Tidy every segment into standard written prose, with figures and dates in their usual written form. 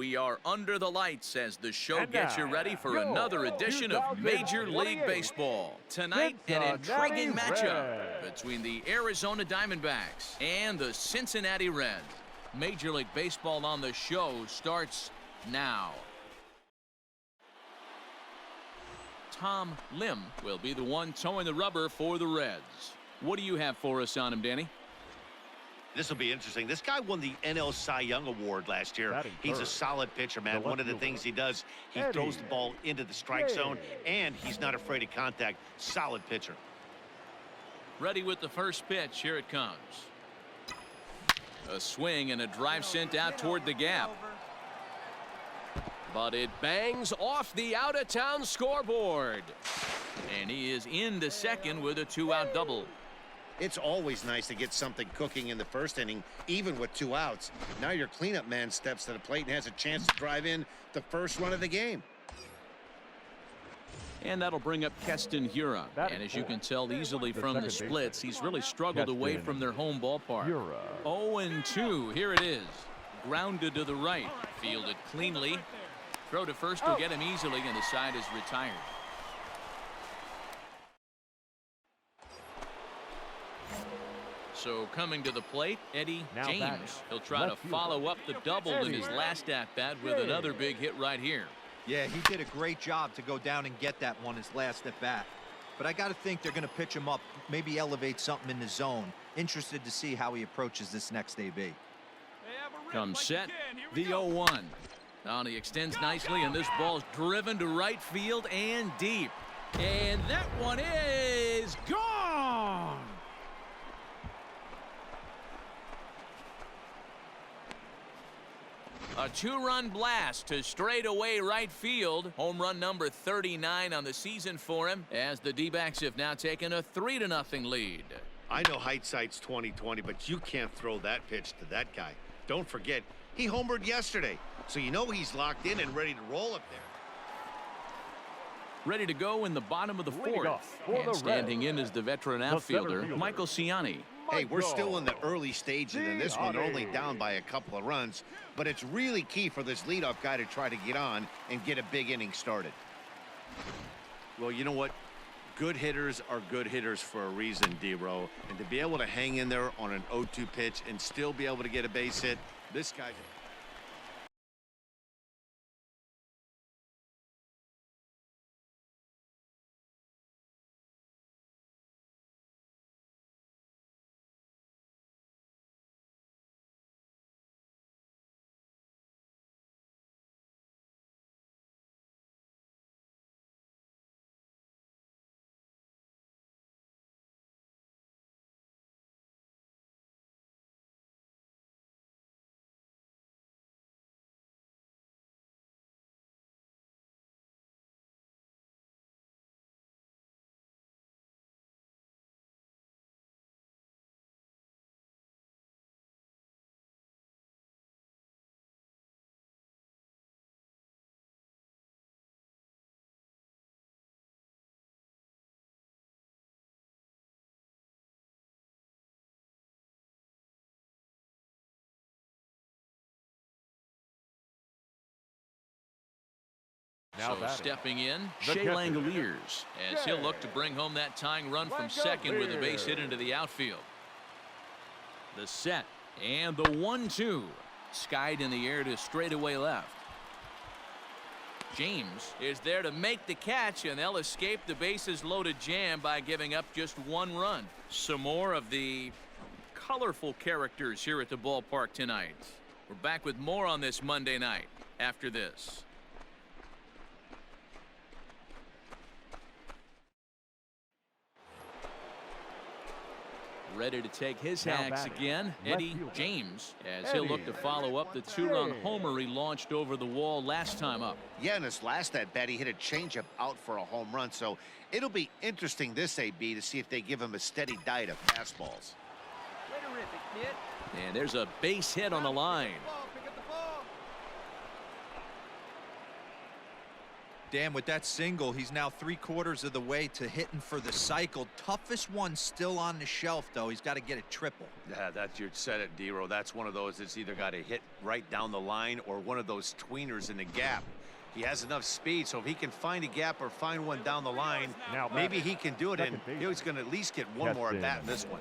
We are under the lights as the show gets you ready for another edition of Major League Baseball. Tonight, an intriguing matchup between the Arizona Diamondbacks and the Cincinnati Reds. Major League Baseball on the show starts now. Tom Lim will be the one towing the rubber for the Reds. What do you have for us on him, Danny? This will be interesting. This guy won the NL Cy Young Award last year. He's a solid pitcher, man. One of the things he does, he throws the ball into the strike zone, and he's not afraid of contact. Solid pitcher. Ready with the first pitch. Here it comes. A swing and a drive sent out toward the gap. But it bangs off the out-of-town scoreboard. And he is into second with a two-out double. It's always nice to get something cooking in the first inning, even with 2 outs. Now your cleanup man steps to the plate and has a chance to drive in the first run of the game. And that'll bring up Keston Hiura. And as you can tell easily from the splits, he's really struggled away from their home ballpark. 0-2. Here it is. Grounded to the right. Fielded cleanly. Throw to first will get him easily, and the side is retired. So coming to the plate, Eddie James. He'll try to follow up the double in his last at-bat with another big hit right here. Yeah, he did a great job to go down and get that one his last at-bat. But I got to think they're going to pitch him up, maybe elevate something in the zone. Interested to see how he approaches this next AB. Comes set, the 0-1. Now he extends nicely, and this ball's driven to right field and deep. And that one is gone! A 2-run blast to straightaway right field. Home run number 39 on the season for him, as the D-backs have now taken a 3-0 lead. I know hindsight's 20/20, but you can't throw that pitch to that guy. Don't forget, he homered yesterday, so you know he's locked in and ready to roll up there. Ready to go in the bottom of the fourth. And standing in is the veteran outfielder, Michael Ciani. Hey, we're still in the early stages in this one. They're only down by a couple of runs, but it's really key for this leadoff guy to try to get on and get a big inning started. Well, you know what? Good hitters are good hitters for a reason, D-Row. And to be able to hang in there on an 0-2 pitch and still be able to get a base hit, this guy... So stepping in, Shea Langoliers, as he'll look to bring home that tying run from second with a base hit into the outfield. The set and the 1-2. Skied in the air to straightaway left. James is there to make the catch, and they'll escape the bases loaded jam by giving up just 1 run. Some more of the colorful characters here at the ballpark tonight. We're back with more on this Monday night after this. Ready to take his hacks again, Eddie James, as he'll look to follow up the 2-run homer he launched over the wall last time up. Yeah, in his last at-bat, he hit a changeup out for a home run, so it'll be interesting this AB to see if they give him a steady diet of fastballs. And there's a base hit on the line. Dan, with that single, he's now 3/4 of the way to hitting for the cycle. Toughest one still on the shelf, though. He's got to get a triple. Yeah, that's, you said it, Dero. That's one of those that's either got to hit right down the line or one of those tweeners in the gap. He has enough speed, so if he can find a gap or find one down the line, maybe he can do it, and he's going to at least get one more at bat in this one.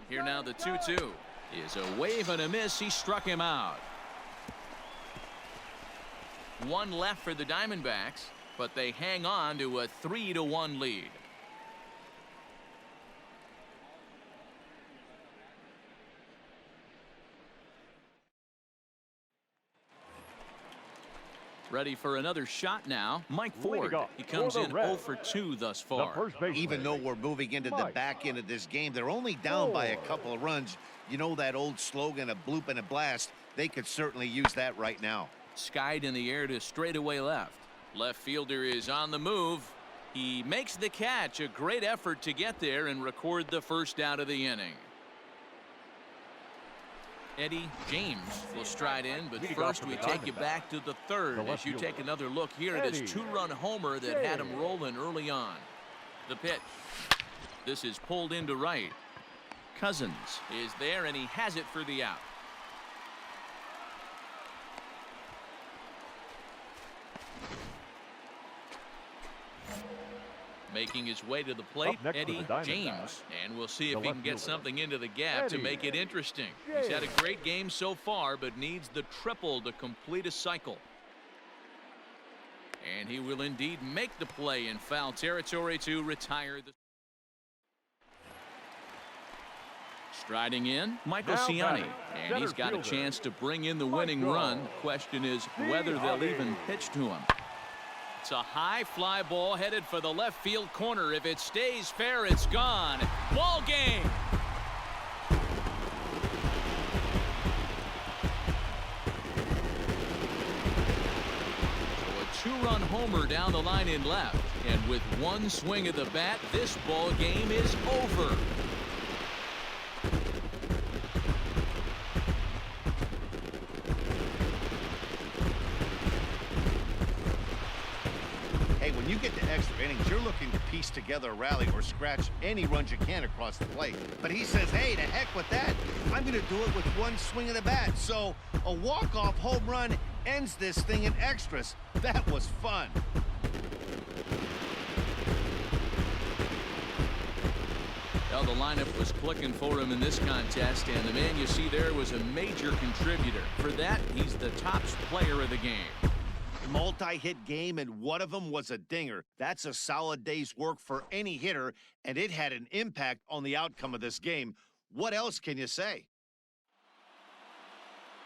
Here now the 2-2 is a wave and a miss. He struck him out. One left for the Diamondbacks, but they hang on to a 3-1 lead. Ready for another shot now. Mike Ford. He comes in 0 for 2 thus far. Even though we're moving into the back end of this game, they're only down by a couple of runs. You know that old slogan, a bloop and a blast. They could certainly use that right now. Skied in the air to straightaway left. Left fielder is on the move. He makes the catch. A great effort to get there and record the first out of the inning. Eddie James will stride in, but first we take you back to the third as you take another look here at his 2-run homer that had him rolling early on. The pitch. This is pulled into right. Cousins is there, and he has it for the out. Making his way to the plate, Eddie James, and we'll see if he can get something into the gap to make it interesting. He's had a great game so far, but needs the triple to complete a cycle. And he will indeed make the play in foul territory to retire the. Striding in, Michael Ciani, and he's got a chance to bring in the winning run. Question is whether they'll even pitch to him. It's a high fly ball headed for the left field corner. If it stays fair, it's gone. Ball game. So a 2-run homer down the line in left. And with one swing of the bat, this ball game is over. When you get to extra innings, you're looking to piece together a rally or scratch any runs you can across the plate. But he says, hey, to heck with that. I'm going to do it with one swing of the bat. So a walk-off home run ends this thing in extras. That was fun. Well, the lineup was clicking for him in this contest, and the man you see there was a major contributor. For that, he's the top player of the game. Multi-hit game, and one of them was a dinger. That's a solid day's work for any hitter, and it had an impact on the outcome of this game. What else can you say?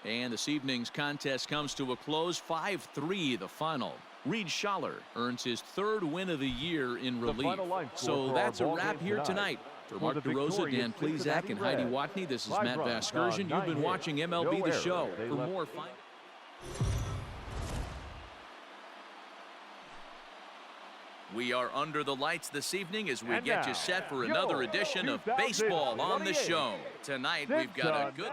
And this evening's contest comes to a close. 5-3 the final. Reed Schaller earns his 3rd win of the year in relief. So that's a wrap here tonight. For Mark DeRosa, Dan Plesac, and Heidi Watney, this is Matt Vasgersian. You've been watching MLB The Show. For more fun. We are under the lights this evening as we get you set for another edition of Baseball on the Show. Tonight we've got a good.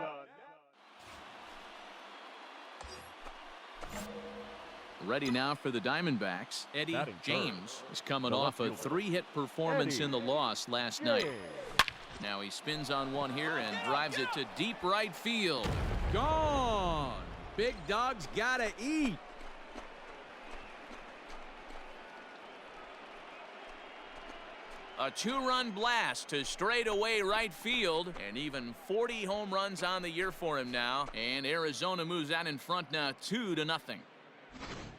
Ready now for the Diamondbacks. Eddie James is coming off a 3-hit performance in the loss last night. Now he spins on one here and drives it to deep right field. Gone. Big dog's gotta eat. A 2-run blast to straightaway right field, and even 40 home runs on the year for him now. And Arizona moves out in front now 2-0.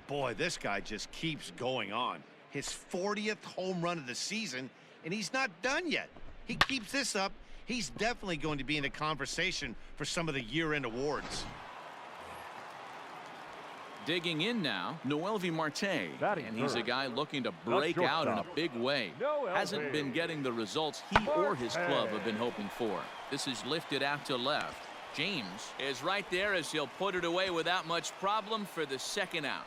Boy, this guy just keeps going on. His 40th home run of the season, and he's not done yet. He keeps this up, he's definitely going to be in the conversation for some of the year-end awards. Digging in now, Noelvi Marte, and he's a guy looking to break out in a big way. Hasn't been getting the results he or his club have been hoping for. This is lifted out to left. James is right there as he'll put it away without much problem for the second out.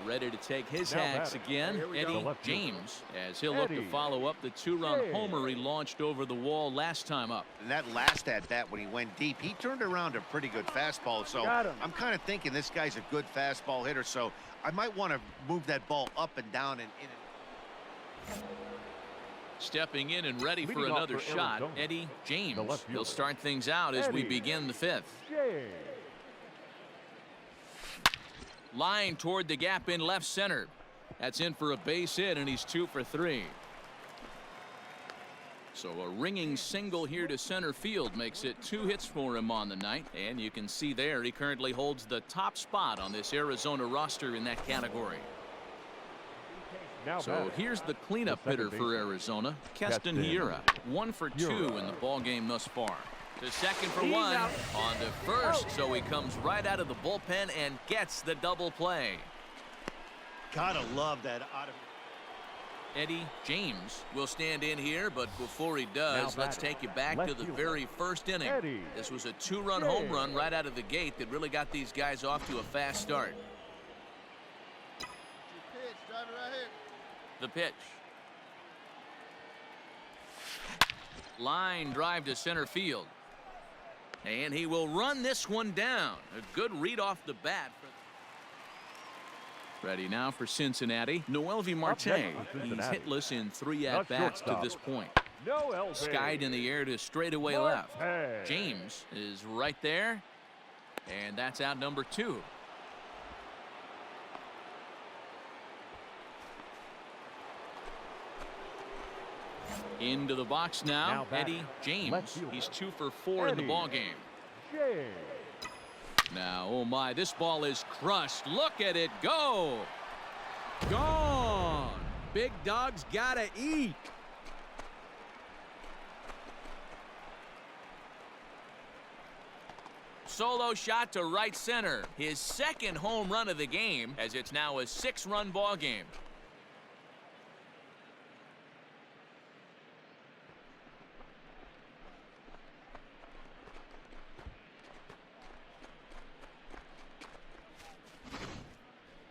ready to take his hacks again. Eddie James, as he'll look to follow up the two-run homer he launched over the wall last time up. And that last at-bat when he went deep, he turned around a pretty good fastball. So I'm kind of thinking this guy's a good fastball hitter. So I might want to move that ball up and down and in. Stepping in and ready for another shot, Eddie James. He'll start things out as we begin the fifth. Line toward the gap in left center. That's in for a base hit, and he's 2 for 3. So a ringing single here to center field makes it 2 hits for him on the night. And you can see there he currently holds the top spot on this Arizona roster in that category. So here's the cleanup hitter for Arizona, Keston Hiura. 1 for 2 in the ball game thus far. To second for 1, on to first, so he comes right out of the bullpen and gets the double play. Gotta love that out of. Eddie James will stand in here, but before he does, let's take you back to the very first inning. This was a 2-run home run right out of the gate that really got these guys off to a fast start. The pitch. Line drive to center field. And he will run this one down. A good read off the bat. Ready now for Cincinnati. Noelvi Marte. He's hitless in 3 at-bats to this point. Skied in the air to straightaway left. James is right there. And that's out number 2. Into the box now, Eddie James. He's 2 for 4 in the ball game. Now, oh my, this ball is crushed. Look at it go. Gone. Big dog's gotta eat. Solo shot to right center. His second home run of the game, as it's now a 6-run ball game.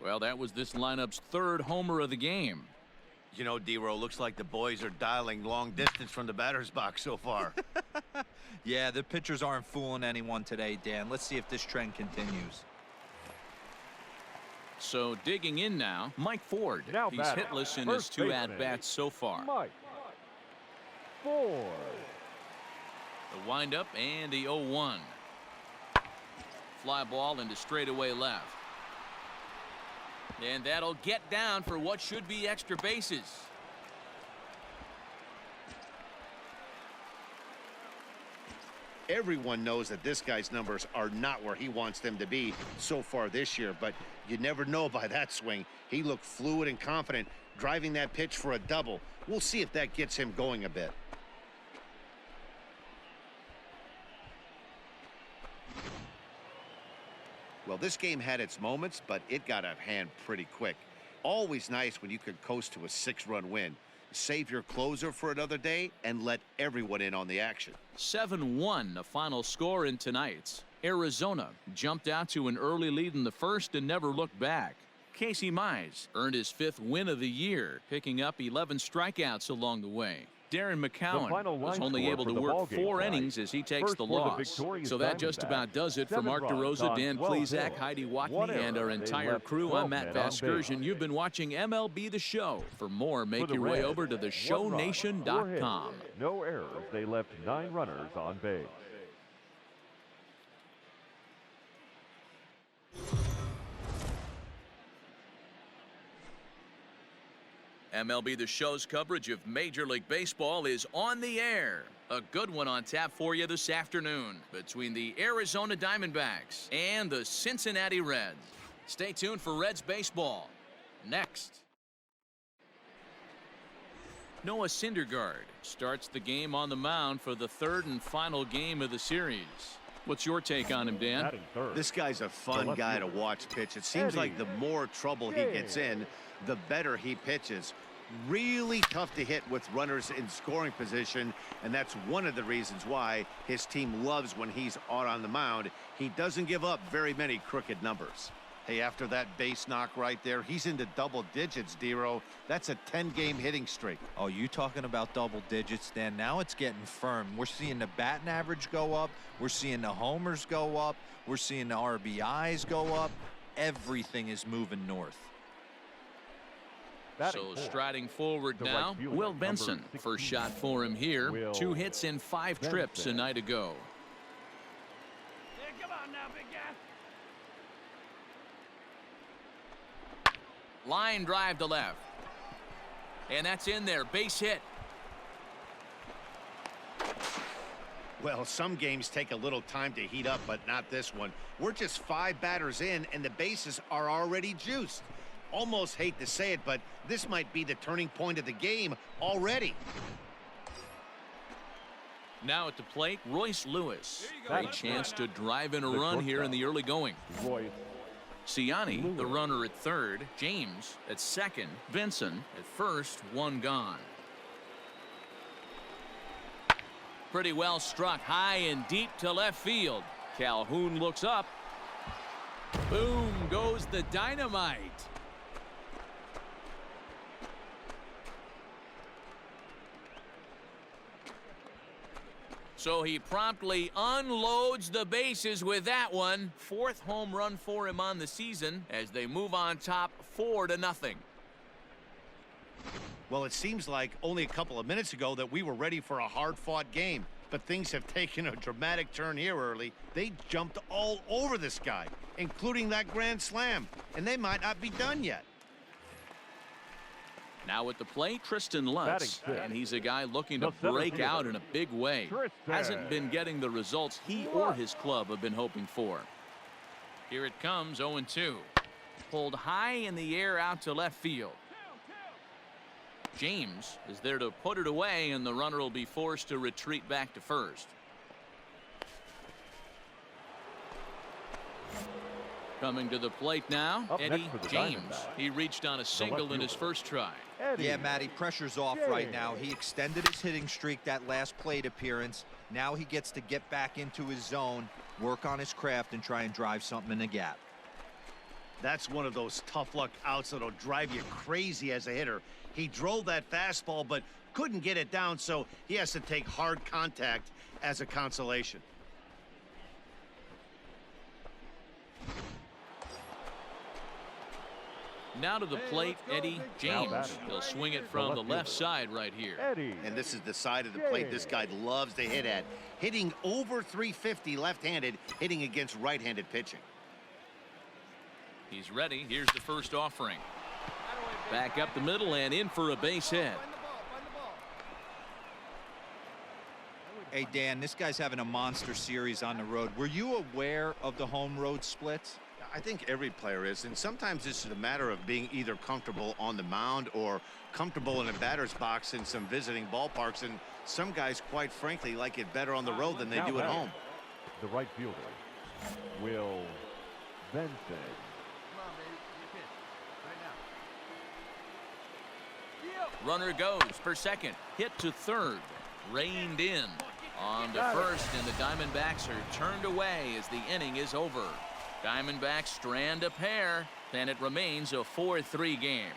Well, that was this lineup's 3rd homer of the game. You know, D-Row, looks like the boys are dialing long distance from the batter's box so far. Yeah, the pitchers aren't fooling anyone today, Dan. Let's see if this trend continues. So digging in now, Mike Ford. He's hitless in his 2 at-bats so far. Mike Ford. The windup and the 0-1. Fly ball into straightaway left. And that'll get down for what should be extra bases. Everyone knows that this guy's numbers are not where he wants them to be so far this year, but you never know by that swing. He looked fluid and confident, driving that pitch for a double. We'll see if that gets him going a bit. Well, this game had its moments, but it got out of hand pretty quick. Always nice when you could coast to a 6-run win. Save your closer for another day and let everyone in on the action. 7-1, the final score in tonight's. Arizona jumped out to an early lead in the first and never looked back. Casey Mize earned his 5th win of the year, picking up 11 strikeouts along the way. Darren McCowan was only able to work 4 innings as he takes the loss. So that just about does it for Mark DeRosa, Dan Plezak, Heidi Watney, and our entire crew. I'm Matt Vasgersian. You've been watching MLB The Show. For more, make your way over to theshownation.com. No errors. They left 9 runners on base. MLB The Show's coverage of Major League Baseball is on the air. A good one on tap for you this afternoon between the Arizona Diamondbacks and the Cincinnati Reds. Stay tuned for Reds baseball. Next. Noah Syndergaard starts the game on the mound for the 3rd and final game of the series. What's your take on him, Dan? This guy's a fun guy to watch pitch. It seems like the more trouble he gets in, the better he pitches. Really tough to hit with runners in scoring position, and that's one of the reasons why his team loves when he's out on the mound. He doesn't give up very many crooked numbers. Hey, after that base knock right there, he's into double digits, Dero. That's a 10-game hitting streak. Oh, you talking about double digits, Dan? Now it's getting firm. We're seeing the batting average go up. We're seeing the homers go up. We're seeing the RBIs go up. Everything is moving north. So striding forward now, Will Benson. First shot for him here. 2 hits in 5 trips a night ago. Come on now, big guy. Line drive to left. And that's in there. Base hit. Well, some games take a little time to heat up, but not this one. We're just 5 batters in, and the bases are already juiced. Almost hate to say it, but this might be the turning point of the game already. Now at the plate, Royce Lewis. A chance to drive in a run here in the early going. Cincinnati, the runner at third. James at second. Benson at first. 1 gone. Pretty well struck high and deep to left field. Calhoun looks up. Boom goes the dynamite. So he promptly unloads the bases with that one. 4th home run for him on the season as they move on top 4-0. Well, it seems like only a couple of minutes ago that we were ready for a hard-fought game. But things have taken a dramatic turn here early. They jumped all over this guy, including that grand slam. And they might not be done yet. Now at the plate, Tristan Lutz, and he's a guy looking to break out in a big way. Hasn't been getting the results he or his club have been hoping for. Here it comes, 0-2. Pulled high in the air out to left field. James is there to put it away, and the runner will be forced to retreat back to first. Coming to the plate now, Eddie James. He reached on a single in his first try. Yeah, Matty, pressure's off right now. He extended his hitting streak that last plate appearance. Now he gets to get back into his zone, work on his craft, and try and drive something in the gap. That's one of those tough luck outs that'll drive you crazy as a hitter. He drove that fastball, but couldn't get it down, so he has to take hard contact as a consolation. Now to the plate, Eddie James. He'll swing it from the left side right here. And this is the side of the plate this guy loves to hit at. Hitting over 350 left-handed, hitting against right-handed pitching. He's ready. Here's the first offering. Back up the middle and in for a base hit. Hey, Dan, this guy's having a monster series on the road. Were you aware of the home road splits? I think every player is, and sometimes it's a matter of being either comfortable on the mound or comfortable in a batter's box in some visiting ballparks, and some guys, quite frankly, like it better on the road than they do at home. The right fielder, Will Benson. Runner goes for second. Hit to third. Reined in. On to first, and the Diamondbacks are turned away as the inning is over. Diamondbacks strand a pair, and it remains a 4-3 game.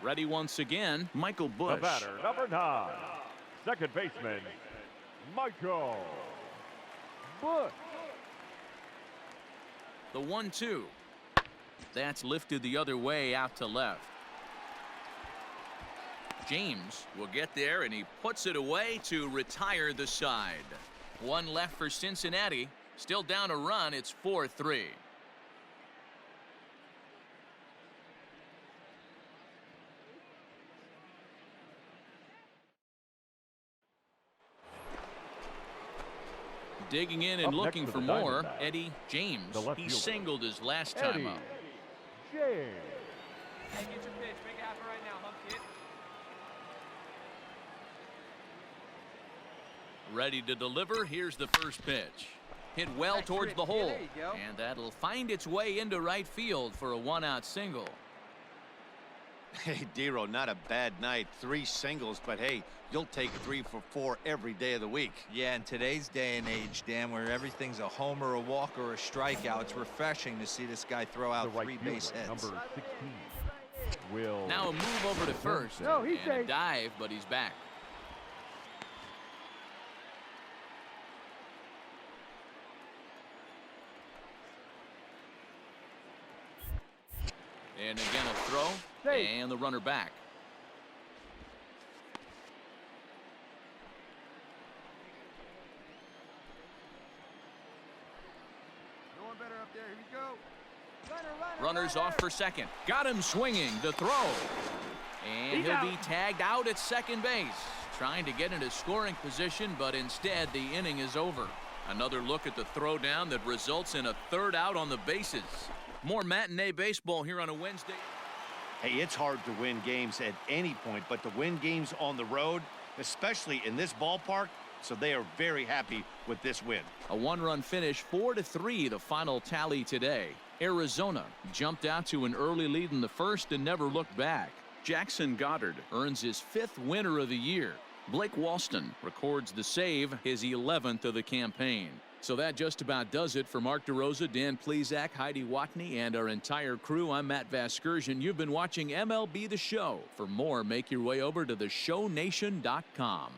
Ready once again, Michael Busch. The batter, number 9, second baseman, Michael Busch. The 1-2. That's lifted the other way out to left. James will get there, and he puts it away to retire the side. 1 left for Cincinnati. Still down a run. It's 4-3. Digging in and looking for more, Eddie James. He singled his last time up. Hey, get your pitch. Make it happen right now, hump it. Ready to deliver. Here's the first pitch. Hit well towards the hole. And that'll find its way into right field for a 1-out single. Hey, Dero, not a bad night. 3 singles, but hey, you'll take 3 for 4 every day of the week. Yeah, in today's day and age, Dan, where everything's a homer, a walk, or a strikeout, it's refreshing to see this guy throw out The right 3 fielder, base hits. number 16, will Now a move over to first. No, and a dive, but he's back. And again a throw. Safe. And the runner back. No one better up there. Here we go. Runners off for second. Got him swinging. The throw. And he'll be tagged out at second base. Trying to get into scoring position, but instead the inning is over. Another look at the throwdown that results in a 3rd out on the bases. More matinee baseball here on a Wednesday. Hey, it's hard to win games at any point, but to win games on the road, especially in this ballpark, so they are very happy with this win. A 1-run finish, 4-3, the final tally today. Arizona jumped out to an early lead in the first and never looked back. Jackson Goddard earns his 5th winner of the year. Blake Walston records the save, his 11th of the campaign. So that just about does it for Mark DeRosa, Dan Plesac, Heidi Watney, and our entire crew. I'm Matt Vasgersian. You've been watching MLB The Show. For more, make your way over to theshownation.com.